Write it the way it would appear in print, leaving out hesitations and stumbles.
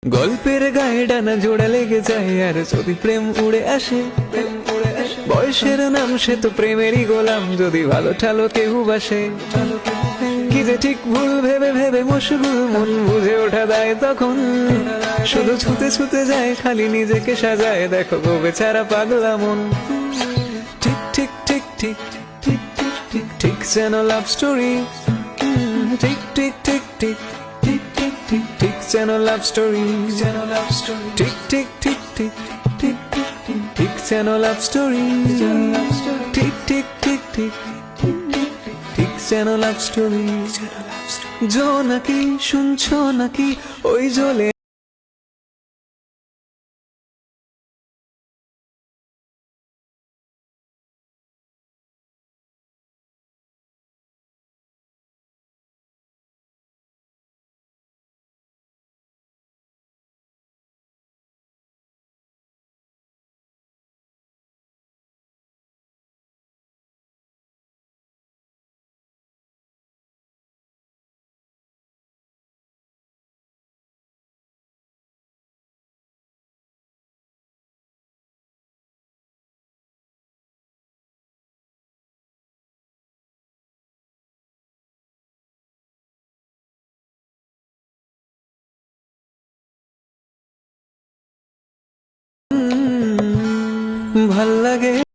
গল্পের গায়ে ডানা জোড়া লেগে যায় আর যদি প্রেম উড়ে আসে বয়সের নাম সে তো প্রেমেরই গোলাম যদি ভালো ঠালো কেউ বাসে কি যে ঠিক ভুল ভেবে ভেবে মশগুল মন বুঝে ওঠা দেয় তখন শুধু ছুতে ছুতে যায় খালি নিজেকে সাজায় দেখো গো বেচারা পাগলা মন ঠিক ঠিক ঠিক ঠিক ঠিক ঠিক ঠিক ঠিক যেন লাভ স্টোরি ঠিক ঠিক ঠিক ঠিক ঠিক ঠিক ঠিক ঠিক যেন লাভ স্টোরি ঠিক ঠিক ঠিক ঠিক ঠিক ঠিক ঠিক ঠিক যেন লাভ স্টোরি ঠিক ঠিক ঠিক ঠিক ঠিক যেন লাভ স্টোরি জো নাকি শুনছো নাকি ওই জলে ভাল লাগে।